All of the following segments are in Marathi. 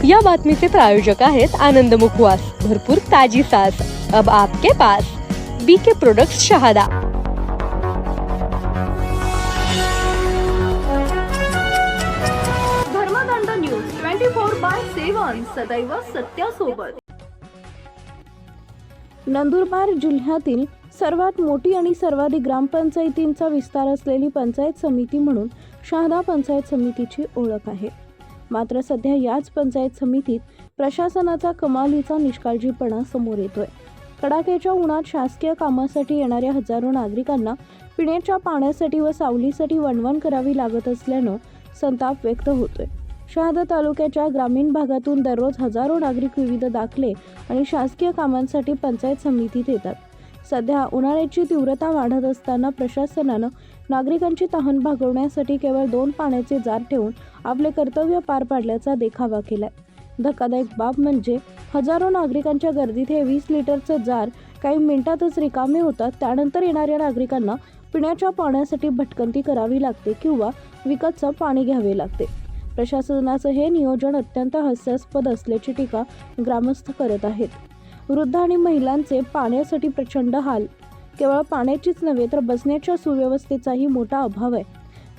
या बातमीचे प्रायोजक आहेत आनंद मुखवास, भरपूर ताजी सास अब आपके पास। BK products Shahada. Dharmadand news 24/7 सदैव सत्यासोबत। नंदुरबार जिल्ह्यातील सर्वात मोठी आणि सर्वाधिक ग्रामपंचायतींचा विस्तार असलेली पंचायत समिती म्हणून शहादा पंचायत समितीची ओळख आहे। मात्र सध्या याच पंचायत समितीत प्रशासनाचा कमालीचा निष्काळजीपणा समोर येतोय। कडाक्याच्या उन्हात शासकीय कामासाठी येणाऱ्या हजारो नागरिकांना पिण्याच्या पाण्यासाठी व सावलीसाठी वणवण करावी लागत असल्यानं संताप व्यक्त होतोय। शहादा तालुक्याच्या ग्रामीण भागातून दररोज हजारो नागरिक विविध दाखले आणि शासकीय कामांसाठी पंचायत समितीत येतात। सध्या उन्हाळ्याची तीव्रता वाढत असताना प्रशासनानं नागरिकांची तहान भागवण्यासाठी केवळ 2 पाण्याचे जार ठेवून आपले कर्तव्य पार पाडल्याचा देखावा केलाय। धक्कादायक बाब म्हणजे हजारो नागरिकांच्या गर्दीत हे 20 लिटरचं जार काही मिनिटातच रिकामे होतात। त्यानंतर येणाऱ्या नागरिकांना पिण्याच्या पाण्यासाठी भटकंती करावी लागते किंवा विकतचं पाणी घ्यावे लागते। प्रशासनाचं हे नियोजन अत्यंत हास्यास्पद असल्याची टीका ग्रामस्थ करत आहेत। वृद्ध आणि महिलांचे पाण्यासाठी प्रचंड हाल। केवळ पाण्याचीच नव्हे तर बसण्याच्या सुव्यवस्थेचाही मोठा अभाव आहे।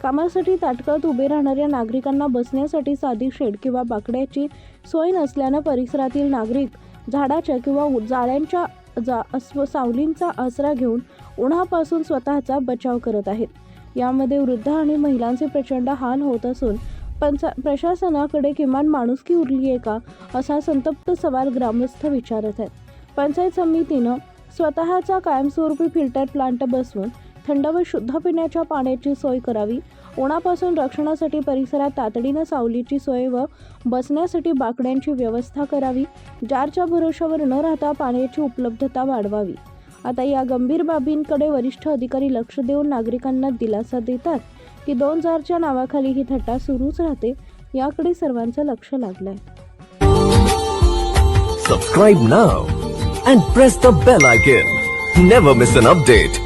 कामासाठी ताटकळत उभे राहणाऱ्या नागरिकांना बसण्यासाठी साधी शेड किंवा बाकड्याची सोय नसल्यानं परिसरातील नागरिक झाडाच्या किंवा जाळ्यांच्या सावलींचा आसरा घेऊन उन्हापासून स्वतःचा बचाव करत आहेत। यामध्ये वृद्ध आणि महिलांचे प्रचंड हाल होत असून प्रशासनाकडे किमान माणुसकी उरली आहे का असा संतप्त सवाल ग्रामस्थ विचारत आहेत। पंचायत समितीनं स्वतःचा कायमस्वरूपी फिल्टर प्लांट बसवून थंड व शुद्ध पिण्याच्या पाण्याची सोय करावी। उन्हापासून रक्षणासाठी परिसरात तातडीनं सावलीची सोय व बसण्यासाठी बाकड्यांची व्यवस्था करावी। जारच्या भरोशावर न राहता पाण्याची उपलब्धता वाढवावी। आता या गंभीर बाबींकडे वरिष्ठ अधिकारी लक्ष देऊन नागरिकांना दिलासा देतात की 2 जारच्या नावाखाली ही थट्टा सुरूच राहते, याकडे सर्वांचं लक्ष लागलंय। Subscribe now and press the bell icon. Never miss an update.